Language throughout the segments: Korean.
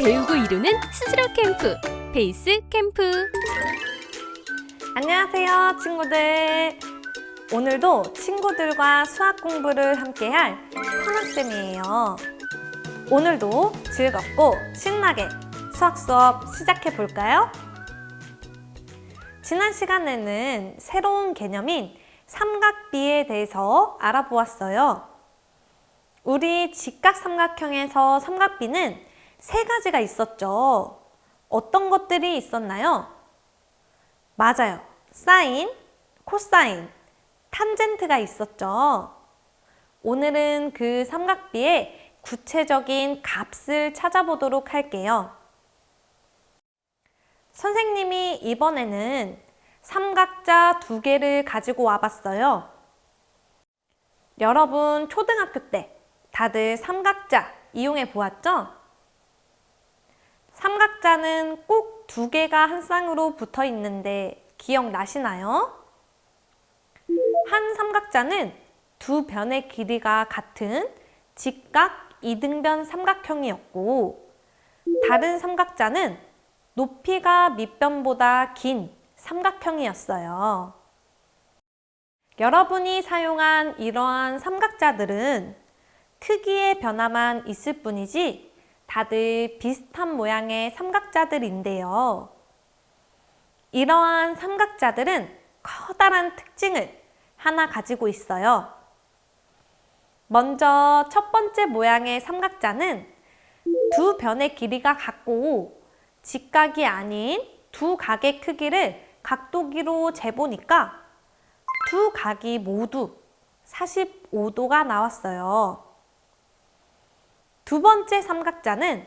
배우고 이루는 스스로 캠프, 베이스 캠프. 안녕하세요, 친구들. 오늘도 친구들과 수학 공부를 함께할 현아쌤이에요. 오늘도 즐겁고 신나게 수학 수업 시작해 볼까요? 지난 시간에는 새로운 개념인 삼각비에 대해서 알아보았어요. 우리 직각삼각형에서 삼각비는 세 가지가 있었죠. 어떤 것들이 있었나요? 맞아요. 사인, 코사인, 탄젠트가 있었죠. 오늘은 그 삼각비의 구체적인 값을 찾아보도록 할게요. 선생님이 이번에는 삼각자 두 개를 가지고 와봤어요. 여러분 초등학교 때 다들 삼각자 이용해 보았죠? 삼각자는 꼭 두 개가 한 쌍으로 붙어 있는데 기억나시나요? 한 삼각자는 두 변의 길이가 같은 직각 이등변 삼각형이었고, 다른 삼각자는 높이가 밑변보다 긴 삼각형이었어요. 여러분이 사용한 이러한 삼각자들은 크기의 변화만 있을 뿐이지 다들 비슷한 모양의 삼각자들인데요. 이러한 삼각자들은 커다란 특징을 하나 가지고 있어요. 먼저 첫 번째 모양의 삼각자는 두 변의 길이가 같고 직각이 아닌 두 각의 크기를 각도기로 재보니까 두 각이 모두 45도가 나왔어요. 두 번째 삼각자는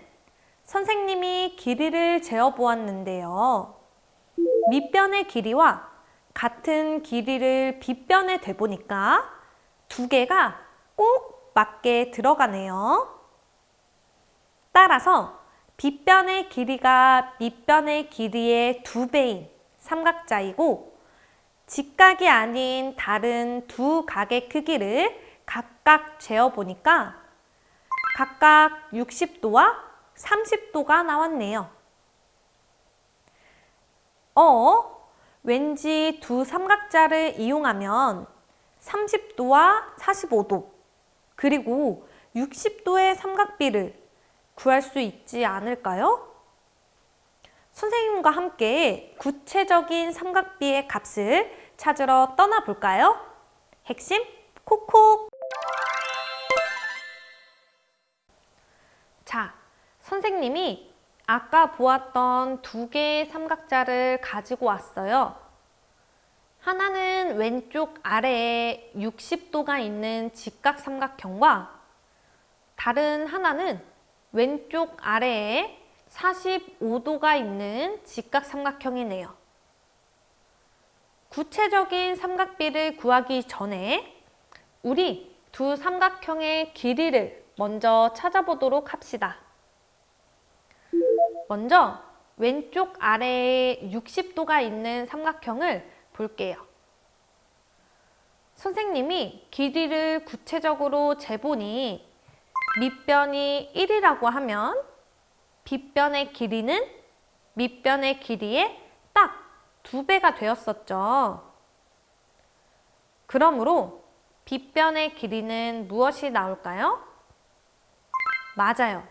선생님이 길이를 재어보았는데요. 밑변의 길이와 같은 길이를 빗변에 대보니까 두 개가 꼭 맞게 들어가네요. 따라서 빗변의 길이가 밑변의 길이의 2배인 삼각자이고, 직각이 아닌 다른 두 각의 크기를 각각 재어보니까 각각 60도와 30도가 나왔네요. 왠지 두 삼각자를 이용하면 30도와 45도, 그리고 60도의 삼각비를 구할 수 있지 않을까요? 선생님과 함께 구체적인 삼각비의 값을 찾으러 떠나볼까요? 핵심 콕콕! 자, 선생님이 아까 보았던 두 개의 삼각자를 가지고 왔어요. 하나는 왼쪽 아래에 60도가 있는 직각삼각형과 다른 하나는 왼쪽 아래에 45도가 있는 직각삼각형이네요. 구체적인 삼각비를 구하기 전에 우리 두 삼각형의 길이를 먼저 찾아보도록 합시다. 먼저 왼쪽 아래에 60도가 있는 삼각형을 볼게요. 선생님이 길이를 구체적으로 재보니 밑변이 1이라고 하면 빗변의 길이는 밑변의 길이의 딱 2배가 되었었죠. 그러므로 빗변의 길이는 무엇이 나올까요? 맞아요.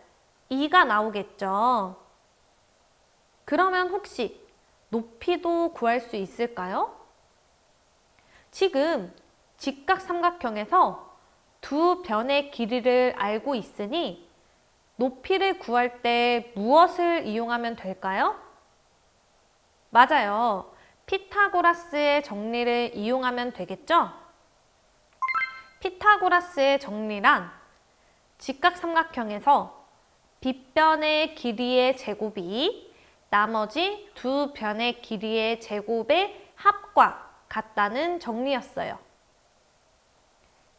2가 나오겠죠. 그러면 혹시 높이도 구할 수 있을까요? 지금 직각삼각형에서 두 변의 길이를 알고 있으니 높이를 구할 때 무엇을 이용하면 될까요? 맞아요. 피타고라스의 정리를 이용하면 되겠죠? 피타고라스의 정리란 직각삼각형에서 빗변의 길이의 제곱이 나머지 두 변의 길이의 제곱의 합과 같다는 정리였어요.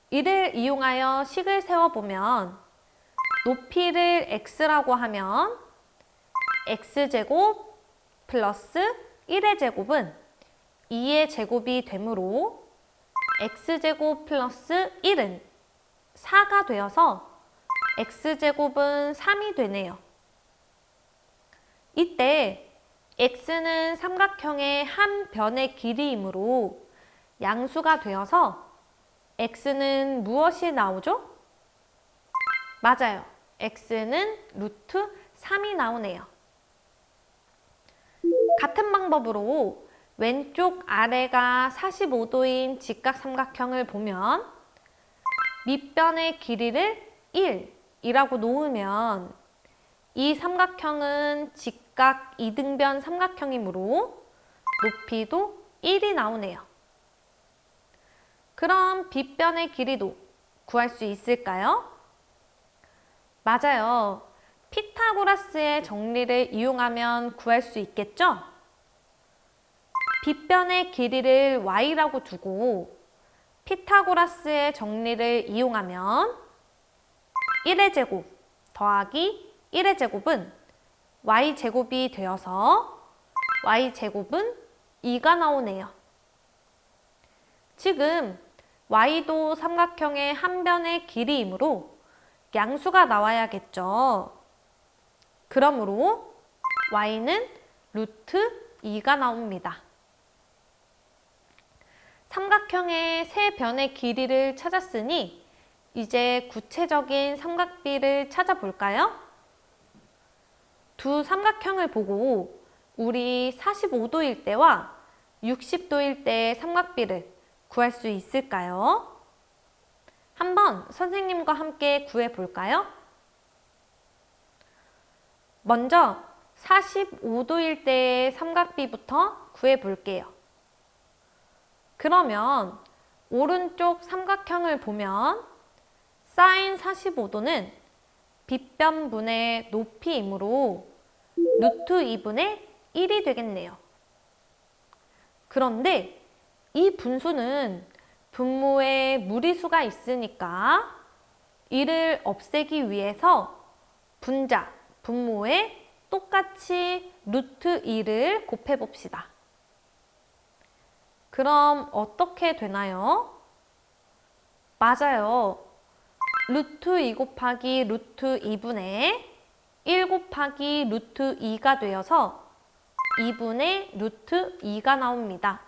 이를 이용하여 식을 세워보면 높이를 x라고 하면 x제곱 플러스 1의 제곱은 2의 제곱이 되므로 x제곱 플러스 1은 4가 되어서 x제곱은 3이 되네요. 이때 x는 삼각형의 한 변의 길이이므로 양수가 되어서 x는 무엇이 나오죠? 맞아요. x는 루트 3이 나오네요. 같은 방법으로 왼쪽 아래가 45도인 직각삼각형을 보면 밑변의 길이를 1이라고 놓으면 이 삼각형은 직각 이등변 삼각형이므로 높이도 1이 나오네요. 그럼 빗변의 길이도 구할 수 있을까요? 맞아요. 피타고라스의 정리를 이용하면 구할 수 있겠죠? 빗변의 길이를 y라고 두고 피타고라스의 정리를 이용하면 1의 제곱 더하기 1의 제곱은 y제곱이 되어서 y제곱은 2가 나오네요. 지금 y도 삼각형의 한 변의 길이이므로 양수가 나와야겠죠. 그러므로 y는 루트 2가 나옵니다. 삼각형의 세 변의 길이를 찾았으니 이제 구체적인 삼각비를 찾아볼까요? 두 삼각형을 보고 우리 45도일 때와 60도일 때의 삼각비를 구할 수 있을까요? 한번 선생님과 함께 구해 볼까요? 먼저 45도일 때의 삼각비부터 구해 볼게요. 그러면 오른쪽 삼각형을 보면 사인 45도는 빗변분의 높이이므로 루트 2분의 1이 되겠네요. 그런데 이 분수는 분모에 무리수가 있으니까 이를 없애기 위해서 분자, 분모에 똑같이 루트 2를 곱해 봅시다. 그럼 어떻게 되나요? 맞아요. 루트 2 곱하기 루트 2분의 1 곱하기 루트 2가 되어서 2분의 루트 2가 나옵니다.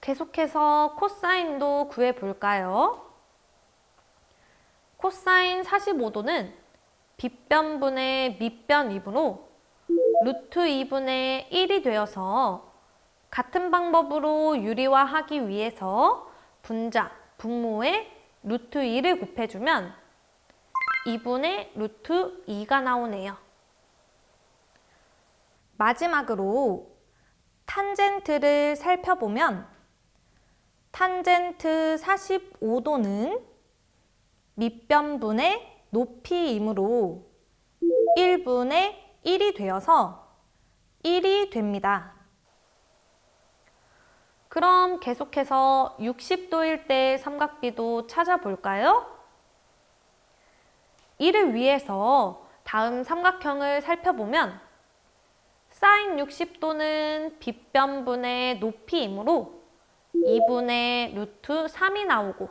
계속해서 코사인도 구해볼까요? 코사인 45도는 빗변분의 밑변 2분으로 루트 2분의 1이 되어서 같은 방법으로 유리화하기 위해서 분자, 분모에 루트 2를 곱해주면 2분의 루트 2가 나오네요. 마지막으로 탄젠트를 살펴보면 탄젠트 45도는 밑변분의 높이이므로 1분의 1이 되어서 1이 됩니다. 그럼 계속해서 60도일 때 삼각비도 찾아볼까요? 이를 위해서 다음 삼각형을 살펴보면 사인 60도는 빗변분의 높이이므로 2분의 루트 3이 나오고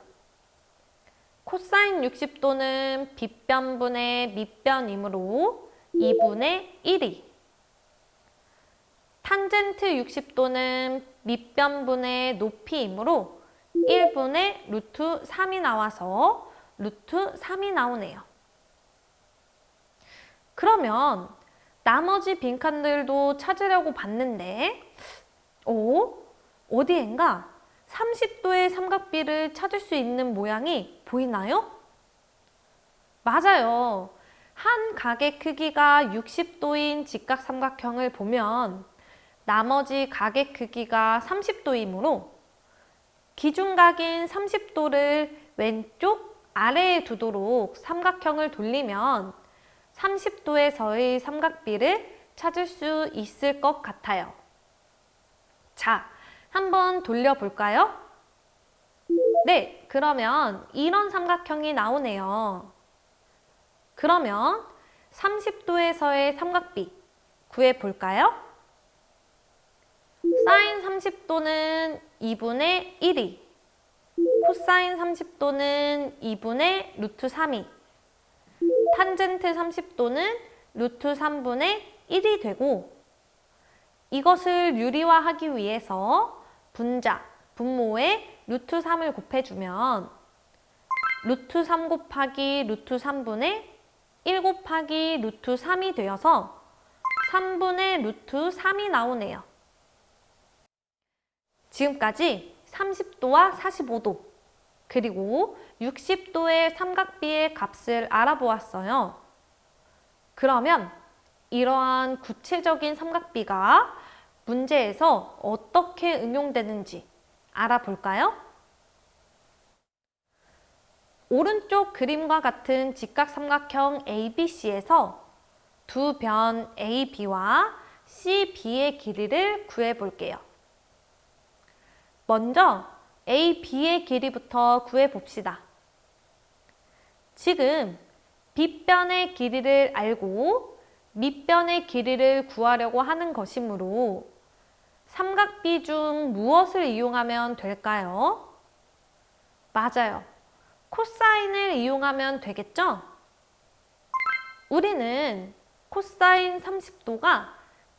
코사인 60도는 빗변분의 밑변이므로 2분의 1이 탄젠트 60도는 밑변분의 높이이므로 1분의 루트 3이 나와서 루트 3이 나오네요. 그러면 나머지 빈칸들도 찾으려고 봤는데 어디엔가 30도의 삼각비를 찾을 수 있는 모양이 보이나요? 맞아요. 한 각의 크기가 60도인 직각삼각형을 보면 나머지 각의 크기가 30도이므로 기준각인 30도를 왼쪽 아래에 두도록 삼각형을 돌리면 30도에서의 삼각비를 찾을 수 있을 것 같아요. 자, 한번 돌려볼까요? 네, 그러면 이런 삼각형이 나오네요. 그러면 30도에서의 삼각비 구해볼까요? 사인 30도는 2분의 1이, 코사인 30도는 2분의 루트 3이, 탄젠트 30도는 루트 3분의 1이 되고, 이것을 유리화하기 위해서 분자, 분모에 루트 3을 곱해주면 루트 3 곱하기 루트 3분의 1 곱하기 루트 3이 되어서 3분의 루트 3이 나오네요. 지금까지 30도와 45도, 그리고 60도의 삼각비의 값을 알아보았어요. 그러면 이러한 구체적인 삼각비가 문제에서 어떻게 응용되는지 알아볼까요? 오른쪽 그림과 같은 직각삼각형 ABC에서 두 변 AB와 CB의 길이를 구해볼게요. 먼저 AB의 길이부터 구해봅시다. 지금 빗변의 길이를 알고 밑변의 길이를 구하려고 하는 것이므로 삼각비 중 무엇을 이용하면 될까요? 맞아요. 코사인을 이용하면 되겠죠? 우리는 코사인 30도가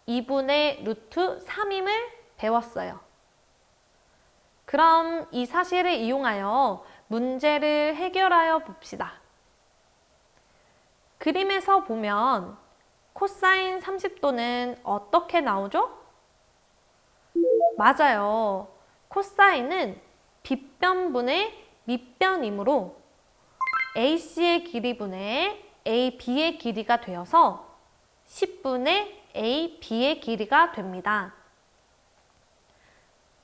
2분의 루트 3임을 배웠어요. 그럼 이 사실을 이용하여 문제를 해결하여 봅시다. 그림에서 보면 코사인 30도는 어떻게 나오죠? 맞아요. 코사인은 빗변분의 밑변이므로 AC의 길이분의 AB의 길이가 되어서 10분의 AB의 길이가 됩니다.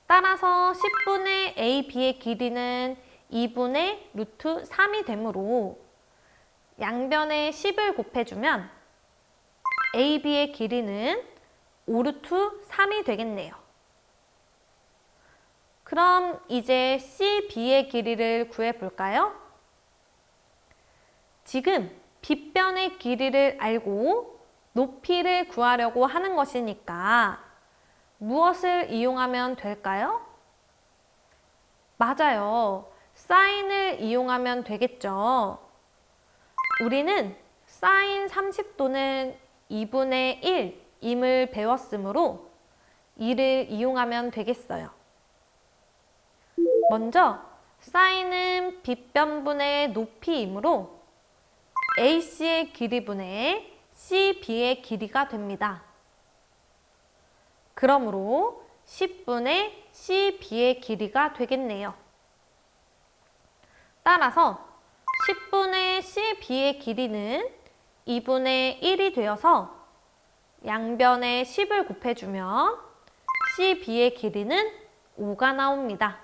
따라서 10분의 AB의 길이는 2분의 루트 3이 되므로 양변에 10을 곱해주면 AB의 길이는 5루트 3이 되겠네요. 그럼 이제 CB의 길이를 구해볼까요? 지금 빗변의 길이를 알고 높이를 구하려고 하는 것이니까 무엇을 이용하면 될까요? 맞아요. 사인을 이용하면 되겠죠. 우리는 사인 30도는 2분의 1임을 배웠으므로 이를 이용하면 되겠어요. 먼저 사인은 빗변분의 높이이므로 AC의 길이분의 CB의 길이가 됩니다. 그러므로 10분의 CB의 길이가 되겠네요. 따라서 10분의 CB의 길이는 2분의 1이 되어서 양변에 10을 곱해주면 CB의 길이는 5가 나옵니다.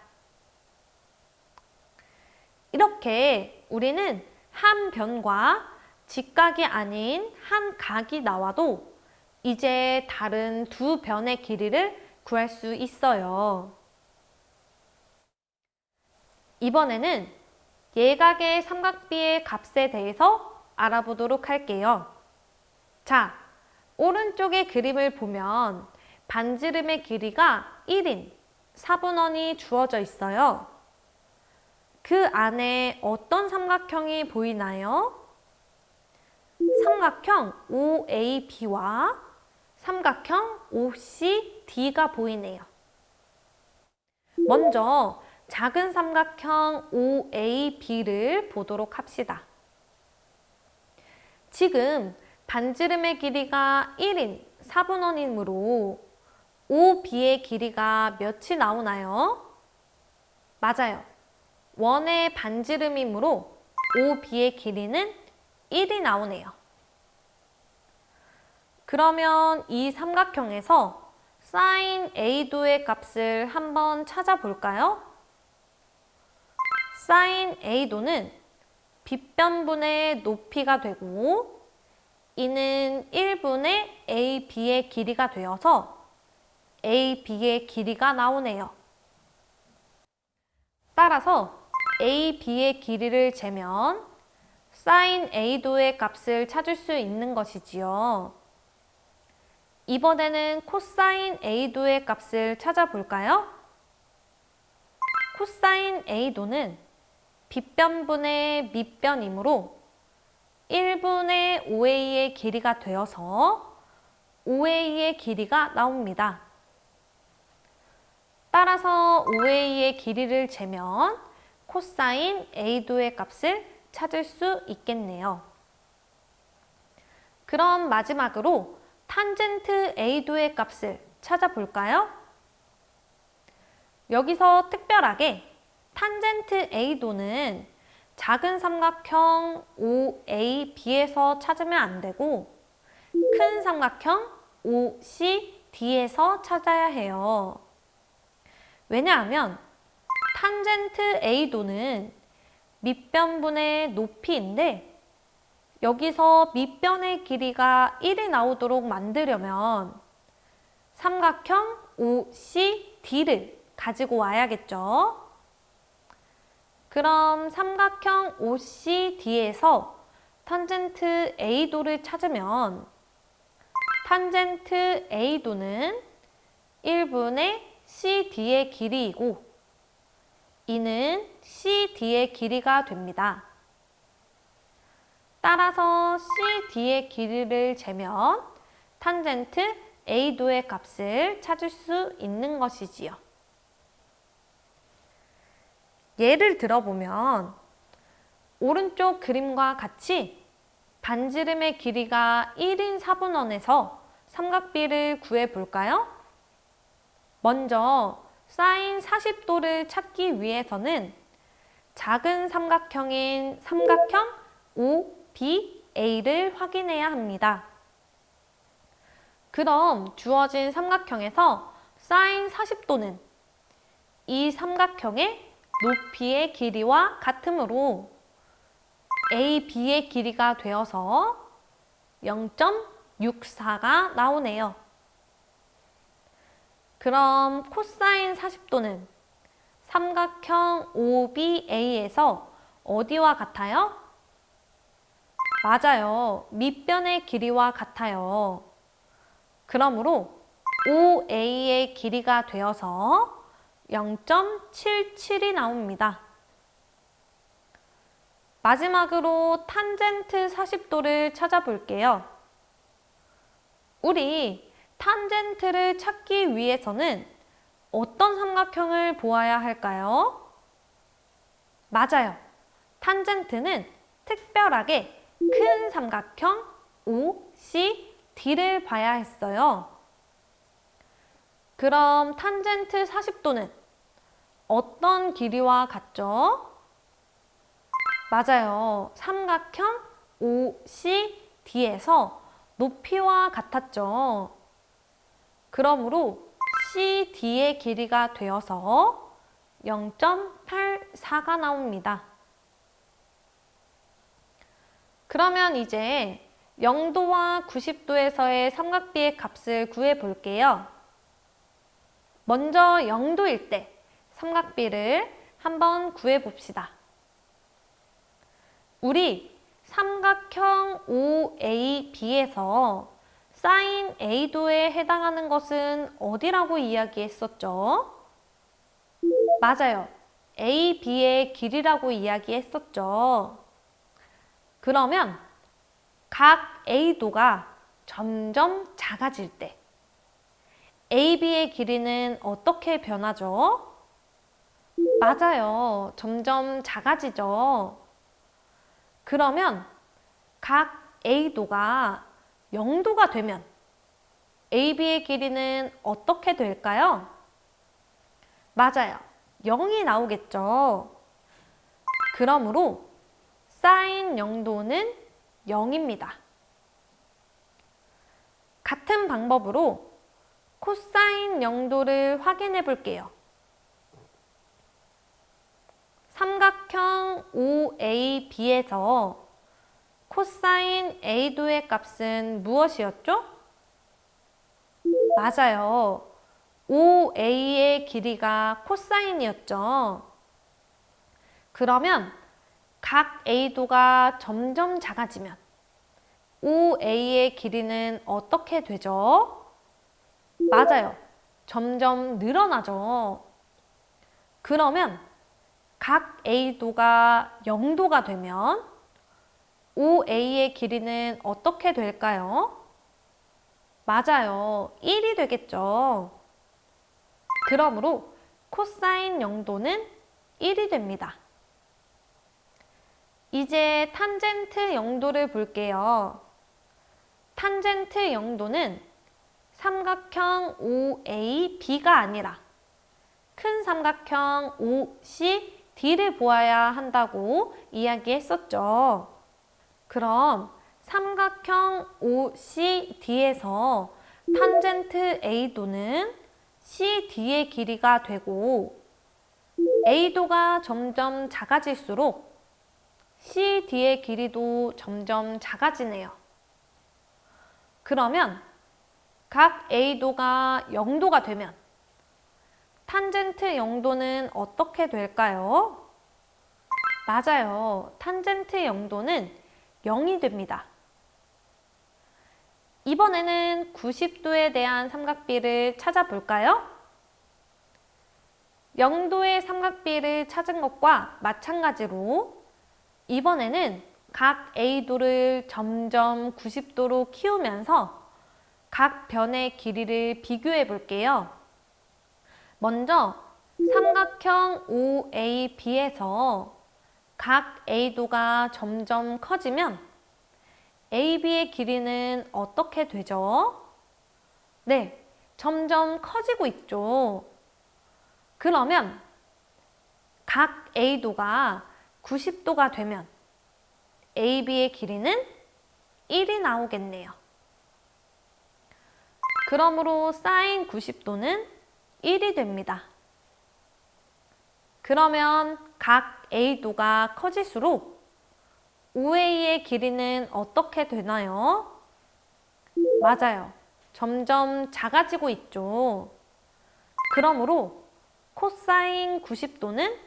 이렇게 우리는 한 변과 직각이 아닌 한 각이 나와도 이제 다른 두 변의 길이를 구할 수 있어요. 이번에는 예각의 삼각비의 값에 대해서 알아보도록 할게요. 자, 오른쪽의 그림을 보면 반지름의 길이가 1인 4분원이 주어져 있어요. 그 안에 어떤 삼각형이 보이나요? 삼각형 OAB와 삼각형 OCD가 보이네요. 먼저 작은 삼각형 OAB를 보도록 합시다. 지금 반지름의 길이가 1인 4분원이므로 OB의 길이가 몇이 나오나요? 맞아요. 원의 반지름이므로 OB의 길이는 1이 나오네요. 그러면 이 삼각형에서 sin A도의 값을 한번 찾아볼까요? sin A도는 빗변분의 높이가 되고 이는 1분의 AB의 길이가 되어서 AB의 길이가 나오네요. 따라서 AB의 길이를 재면 sin A도의 값을 찾을 수 있는 것이지요. 이번에는 코사인 A도의 값을 찾아볼까요? 코사인 A도는 빗변분의 밑변이므로 1분의 5a의 길이가 되어서 5a의 길이가 나옵니다. 따라서 5a의 길이를 재면 코사인 a도의 값을 찾을 수 있겠네요. 그럼 마지막으로 탄젠트 a도의 값을 찾아볼까요? 여기서 특별하게 탄젠트 a도는 작은 삼각형 OAB에서 찾으면 안 되고 큰 삼각형 OCD에서 찾아야 해요. 왜냐하면 탄젠트 a도는 밑변분의 높이인데 여기서 밑변의 길이가 1이 나오도록 만들려면 삼각형 OCD를 가지고 와야겠죠. 그럼 삼각형 OCD에서 탄젠트 a도를 찾으면 탄젠트 a도는 1분의 CD의 길이이고 이는 CD의 길이가 됩니다. 따라서 CD의 길이를 재면 탄젠트 a도의 값을 찾을 수 있는 것이지요. 예를 들어보면 오른쪽 그림과 같이 반지름의 길이가 1인 4분원에서 삼각비를 구해볼까요? 먼저 사인 40도를 찾기 위해서는 작은 삼각형인 삼각형 OBA를 확인해야 합니다. 그럼 주어진 삼각형에서 사인 40도는 이 삼각형의 높이의 길이와 같으므로 AB의 길이가 되어서 0.64가 나오네요. 그럼 코사인 40도는 삼각형 OBA에서 어디와 같아요? 맞아요. 밑변의 길이와 같아요. 그러므로 OA의 길이가 되어서 0.77이 나옵니다. 마지막으로 탄젠트 40도를 찾아볼게요. 우리 탄젠트를 찾기 위해서는 어떤 삼각형을 보아야 할까요? 맞아요. 탄젠트는 특별하게 큰 삼각형 OCD를 봐야 했어요. 그럼 탄젠트 40도는 어떤 길이와 같죠? 맞아요. 삼각형 OCD에서 높이와 같았죠. 그러므로 CD의 길이가 되어서 0.84가 나옵니다. 그러면 이제 0도와 90도에서의 삼각비의 값을 구해 볼게요. 먼저 0도일 때 삼각비를 한번 구해 봅시다. 우리 삼각형 OAB에서 사인 A도에 해당하는 것은 어디라고 이야기했었죠? 맞아요. AB의 길이라고 이야기했었죠. 그러면 각 A도가 점점 작아질 때 AB의 길이는 어떻게 변하죠? 맞아요. 점점 작아지죠. 그러면 각 A도가 0도가 되면 AB의 길이는 어떻게 될까요? 맞아요. 0이 나오겠죠. 그러므로 사인 0도는 0입니다. 같은 방법으로 코사인 0도를 확인해 볼게요. 삼각형 OAB에서 코사인 A도의 값은 무엇이었죠? 맞아요. OA의 길이가 코사인이었죠. 그러면 각 A도가 점점 작아지면 OA의 길이는 어떻게 되죠? 맞아요. 점점 늘어나죠. 그러면 각 A도가 0도가 되면 OA의 길이는 어떻게 될까요? 맞아요. 1이 되겠죠. 그러므로 코사인 영도는 1이 됩니다. 이제 탄젠트 영도를 볼게요. 탄젠트 영도는 삼각형 OAB가 아니라 큰 삼각형 OCD를 보아야 한다고 이야기했었죠. 그럼 삼각형 OCD에서 탄젠트 A도는 CD의 길이가 되고 A도가 점점 작아질수록 CD의 길이도 점점 작아지네요. 그러면 각 A도가 0도가 되면 탄젠트 영도는 어떻게 될까요? 맞아요. 탄젠트 영도는 0이 됩니다. 이번에는 90도에 대한 삼각비를 찾아볼까요? 0도의 삼각비를 찾은 것과 마찬가지로 이번에는 각 A도를 점점 90도로 키우면서 각 변의 길이를 비교해 볼게요. 먼저 삼각형 OAB에서 각 A도가 점점 커지면 AB의 길이는 어떻게 되죠? 네, 점점 커지고 있죠. 그러면 각 A도가 90도가 되면 AB의 길이는 1이 나오겠네요. 그러므로 사인 90도는 1이 됩니다. 그러면 각 A도가 커질수록 OA의 길이는 어떻게 되나요? 맞아요. 점점 작아지고 있죠. 그러므로 코사인 90도는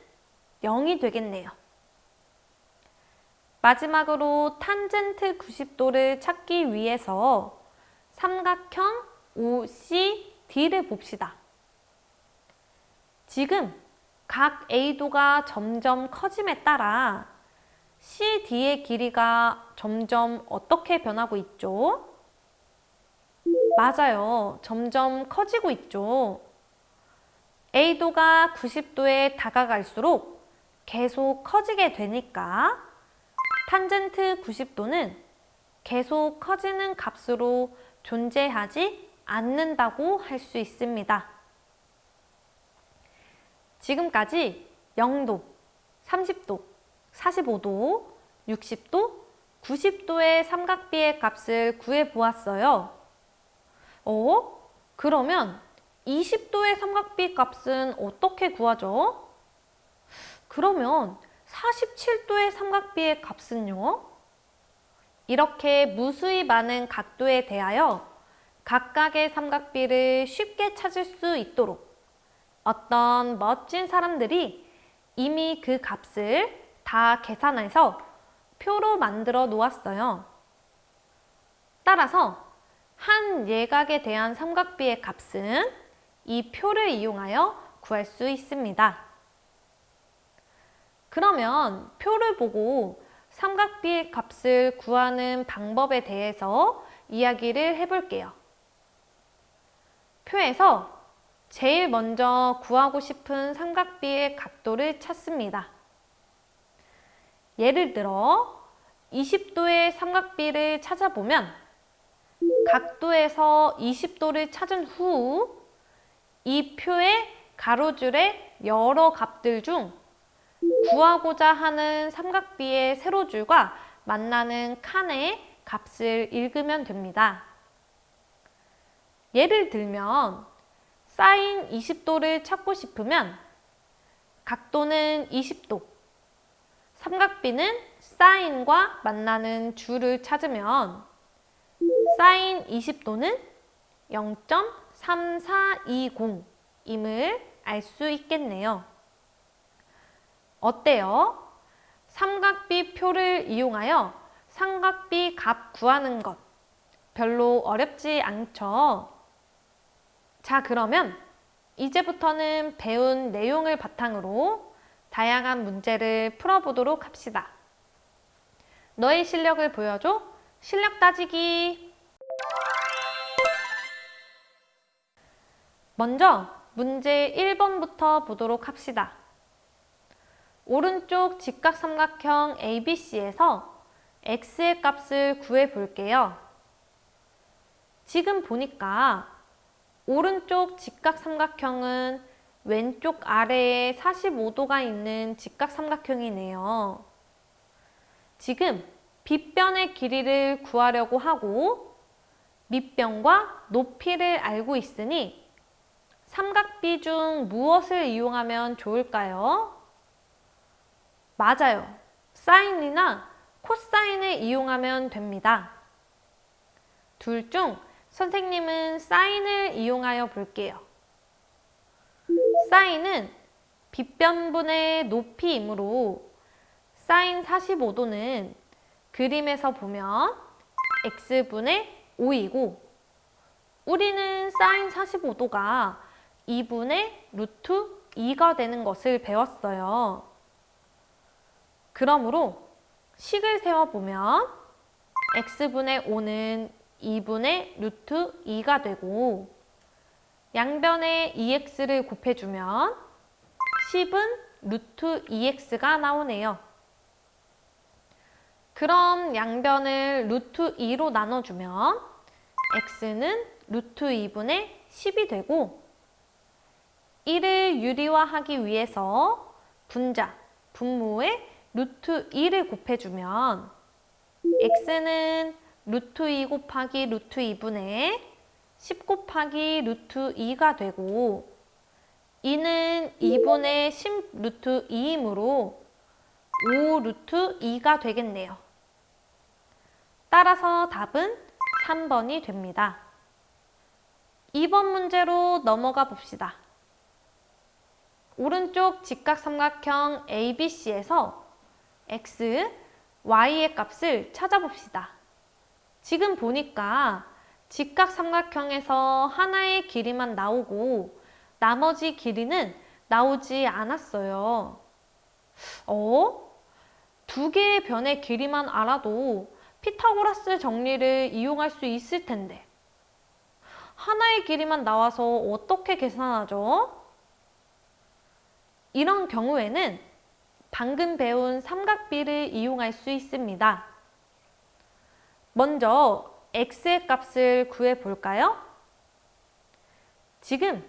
0이 되겠네요. 마지막으로 탄젠트 90도를 찾기 위해서 삼각형 OCD를 봅시다. 지금 각 A도가 점점 커짐에 따라 CD의 길이가 점점 어떻게 변하고 있죠? 맞아요. 점점 커지고 있죠. A도가 90도에 다가갈수록 계속 커지게 되니까 탄젠트 90도는 계속 커지는 값으로 존재하지 않는다고 할 수 있습니다. 지금까지 0도, 30도, 45도, 60도, 90도의 삼각비의 값을 구해보았어요. 그러면 20도의 삼각비 값은 어떻게 구하죠? 그러면 47도의 삼각비의 값은요? 이렇게 무수히 많은 각도에 대하여 각각의 삼각비를 쉽게 찾을 수 있도록 어떤 멋진 사람들이 이미 그 값을 다 계산해서 표로 만들어 놓았어요. 따라서 한 예각에 대한 삼각비의 값은 이 표를 이용하여 구할 수 있습니다. 그러면 표를 보고 삼각비의 값을 구하는 방법에 대해서 이야기를 해볼게요. 표에서 제일 먼저 구하고 싶은 삼각비의 각도를 찾습니다. 예를 들어 20도의 삼각비를 찾아보면 각도에서 20도를 찾은 후 이 표의 가로줄의 여러 값들 중 구하고자 하는 삼각비의 세로줄과 만나는 칸의 값을 읽으면 됩니다. 예를 들면 사인 20도를 찾고 싶으면 각도는 20도, 삼각비는 사인과 만나는 줄을 찾으면 사인 20도는 0.3420임을 알 수 있겠네요. 어때요? 삼각비 표를 이용하여 삼각비 값 구하는 것 별로 어렵지 않죠? 자, 그러면 이제부터는 배운 내용을 바탕으로 다양한 문제를 풀어보도록 합시다. 너의 실력을 보여줘. 실력 따지기. 먼저 문제 1번부터 보도록 합시다. 오른쪽 직각삼각형 ABC에서 x의 값을 구해 볼게요. 지금 보니까 오른쪽 직각삼각형은 왼쪽 아래에 45도가 있는 직각삼각형이네요. 지금 빗변의 길이를 구하려고 하고 밑변과 높이를 알고 있으니 삼각비 중 무엇을 이용하면 좋을까요? 맞아요. 사인이나 코사인을 이용하면 됩니다. 둘 중 선생님은 사인을 이용하여 볼게요. 사인은 빗변분의 높이이므로 사인 45도는 그림에서 보면 x분의 5이고 우리는 사인 45도가 2분의 루트 2가 되는 것을 배웠어요. 그러므로 식을 세워보면 x분의 5는 2분의 루트 2가 되고 양변에 2x를 곱해주면 10은 루트 2x가 나오네요. 그럼 양변을 루트 2로 나눠주면 x는 루트 2분의 10이 되고 이를 유리화하기 위해서 분자, 분모에 루트 2를 곱해주면 x는 루트 2 곱하기 루트 2분의 10 곱하기 루트 2가 되고 2는 2분의 10 루트 2이므로 5 루트 2가 되겠네요. 따라서 답은 3번이 됩니다. 2번 문제로 넘어가 봅시다. 오른쪽 직각삼각형 ABC에서 x, y의 값을 찾아봅시다. 지금 보니까 직각삼각형에서 하나의 길이만 나오고 나머지 길이는 나오지 않았어요. 두 개의 변의 길이만 알아도 피타고라스 정리를 이용할 수 있을 텐데 하나의 길이만 나와서 어떻게 계산하죠? 이런 경우에는 방금 배운 삼각비를 이용할 수 있습니다. 먼저 x의 값을 구해 볼까요? 지금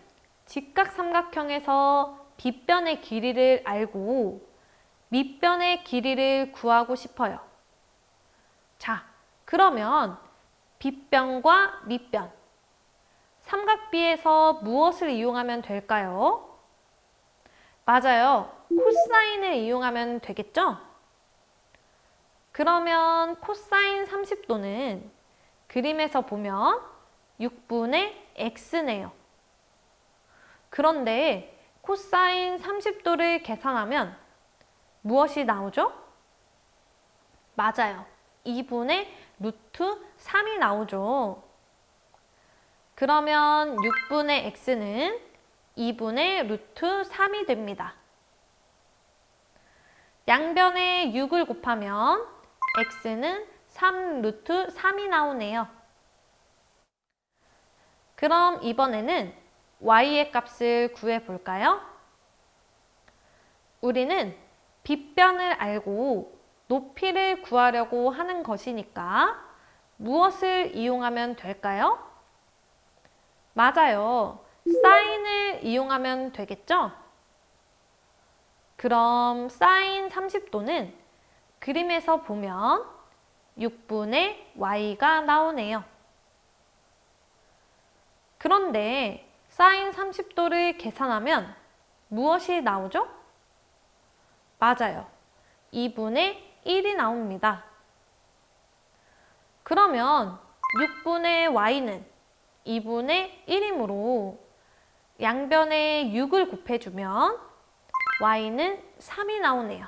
직각삼각형에서 빗변의 길이를 알고 밑변의 길이를 구하고 싶어요. 자, 그러면 빗변과 밑변, 삼각비에서 무엇을 이용하면 될까요? 맞아요. 코사인을 이용하면 되겠죠? 그러면 코사인 30도는 그림에서 보면 6분의 x네요. 그런데 코사인 30도를 계산하면 무엇이 나오죠? 맞아요. 2분의 루트 3이 나오죠. 그러면 6분의 x는 2분의 루트 3이 됩니다. 양변에 6을 곱하면 x는 3 루트 3이 나오네요. 그럼 이번에는 y의 값을 구해 볼까요? 우리는 빗변을 알고 높이를 구하려고 하는 것이니까 무엇을 이용하면 될까요? 맞아요. 사인을 이용하면 되겠죠? 그럼 사인 30도는 그림에서 보면 6분의 y가 나오네요. 그런데 사인 30도를 계산하면 무엇이 나오죠? 맞아요. 2분의 1이 나옵니다. 그러면 6분의 y는 2분의 1이므로 양변에 6을 곱해주면 y는 3이 나오네요.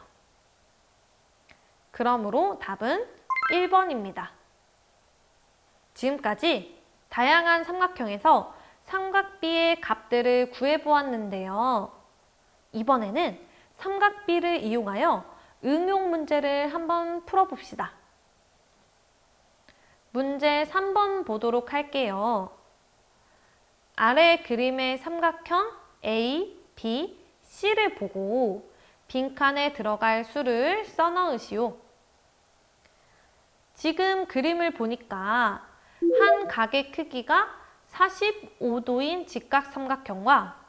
그러므로 답은 1번입니다. 지금까지 다양한 삼각형에서 삼각비의 값들을 구해보았는데요. 이번에는 삼각비를 이용하여 응용 문제를 한번 풀어봅시다. 문제 3번 보도록 할게요. 아래 그림의 삼각형 A, B, C를 보고 빈칸에 들어갈 수를 써넣으시오. 지금 그림을 보니까 한 각의 크기가 45도인 직각삼각형과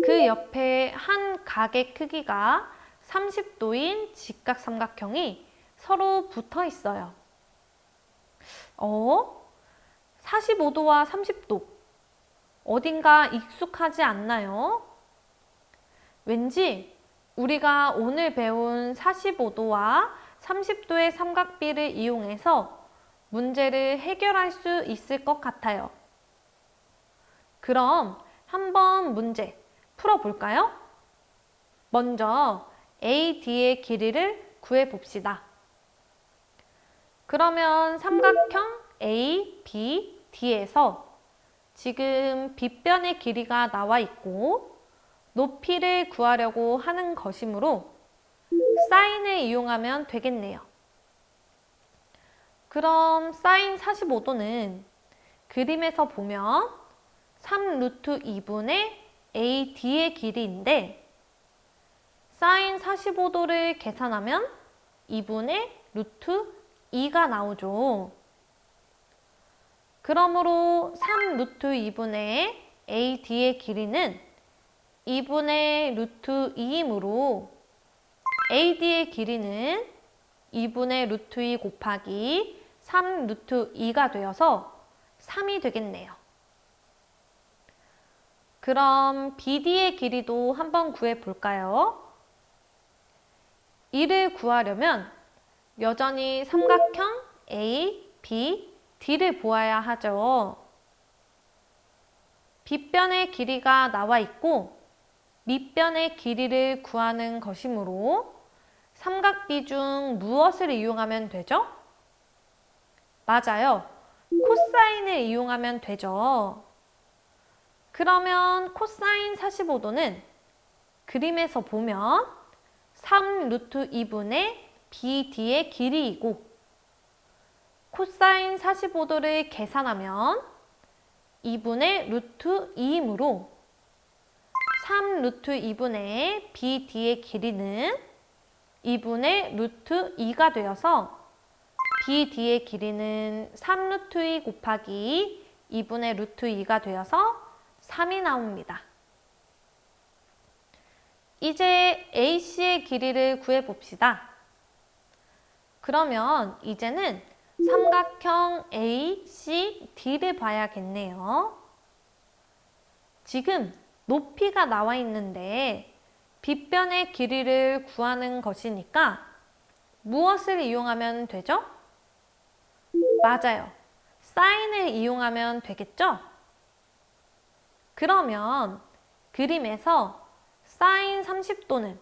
그 옆에 한 각의 크기가 30도인 직각삼각형이 서로 붙어 있어요. 45도와 30도. 어딘가 익숙하지 않나요? 왠지 우리가 오늘 배운 45도와 30도의 삼각비를 이용해서 문제를 해결할 수 있을 것 같아요. 그럼 한번 문제 풀어볼까요? 먼저 AD의 길이를 구해봅시다. 그러면 삼각형 ABD에서 지금 빗변의 길이가 나와 있고 높이를 구하려고 하는 것이므로 사인을 이용하면 되겠네요. 그럼 사인 45도는 그림에서 보면 3루트 2분의 AD의 길이인데 사인 45도를 계산하면 2분의 루트 2가 나오죠. 그러므로 3루트 2분의 AD의 길이는 2분의 루트 2이므로 AD의 길이는 2분의 루트 2 곱하기 3 루트 2가 되어서 3이 되겠네요. 그럼 BD의 길이도 한번 구해볼까요? 이를 구하려면 여전히 삼각형 A, B, D를 보아야 하죠. 빗변의 길이가 나와 있고 밑변의 길이를 구하는 것이므로 삼각비 중 무엇을 이용하면 되죠? 맞아요. 코사인을 이용하면 되죠. 그러면 코사인 45도는 그림에서 보면 3 루트 2분의 BD의 길이이고 코사인 45도를 계산하면 2분의 루트 2이므로 3 루트 2분의 BD의 길이는 2분의 루트 2가 되어서 BD의 길이는 3 루트 2 곱하기 2분의 루트 2가 되어서 3이 나옵니다. 이제 AC의 길이를 구해봅시다. 그러면 이제는 삼각형 ACD를 봐야겠네요. 지금 높이가 나와 있는데 빗변의 길이를 구하는 것이니까 무엇을 이용하면 되죠? 맞아요. 사인을 이용하면 되겠죠? 그러면 그림에서 사인 30도는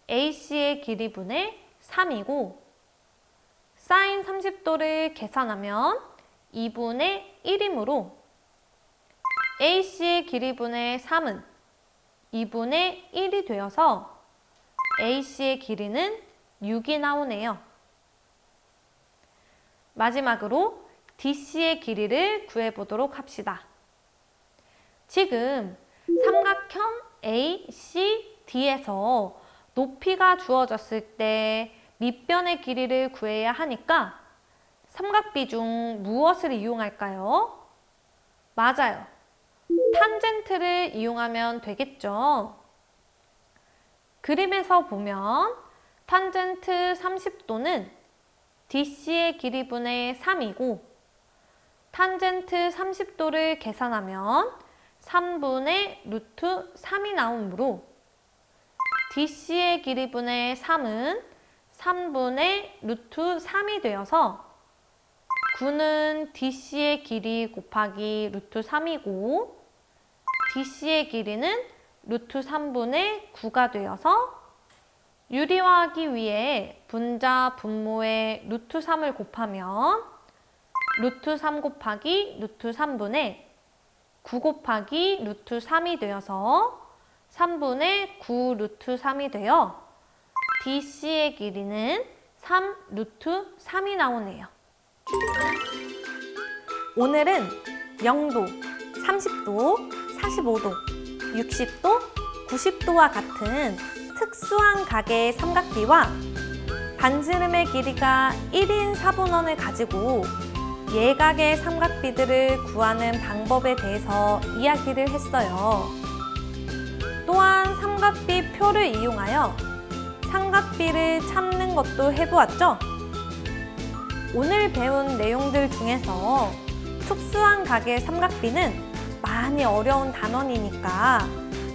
AC의 길이분의 3이고 사인 30도를 계산하면 2분의 1이므로 AC의 길이분의 3은 2분의 1이 되어서 AC의 길이는 6이 나오네요. 마지막으로 DC의 길이를 구해보도록 합시다. 지금 삼각형 ACD에서 높이가 주어졌을 때 밑변의 길이를 구해야 하니까 삼각비 중 무엇을 이용할까요? 맞아요. 탄젠트를 이용하면 되겠죠. 그림에서 보면 탄젠트 30도는 DC의 길이분의 3이고 탄젠트 30도를 계산하면 3분의 루트 3이 나오므로 DC의 길이분의 3은 3분의 루트 3이 되어서 9는 DC의 길이 곱하기 루트 3이고 DC의 길이는 루트 3분의 9가 되어서 유리화하기 위해 분자 분모에 루트 3을 곱하면 루트 3 곱하기 루트 3분의 9 곱하기 루트 3이 되어서 3분의 9 루트 3이 되어 DC의 길이는 3 루트 3이 나오네요. 오늘은 0도, 30도, 45도, 60도, 90도와 같은 특수한 각의 삼각비와 반지름의 길이가 1인 4분원을 가지고 예각의 삼각비들을 구하는 방법에 대해서 이야기를 했어요. 또한 삼각비 표를 이용하여 삼각비를 찾는 것도 해보았죠? 오늘 배운 내용들 중에서 특수한 각의 삼각비는 많이 어려운 단원이니까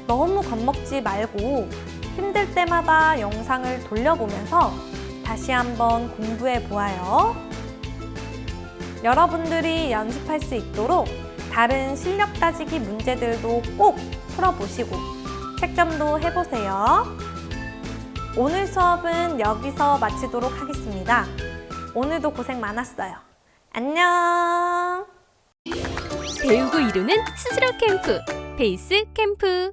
너무 겁먹지 말고 힘들 때마다 영상을 돌려보면서 다시 한번 공부해 보아요. 여러분들이 연습할 수 있도록 다른 실력 따지기 문제들도 꼭 풀어보시고 채점도 해보세요. 오늘 수업은 여기서 마치도록 하겠습니다. 오늘도 고생 많았어요. 안녕! 배우고 이루는 스스로 캠프, 베이스 캠프.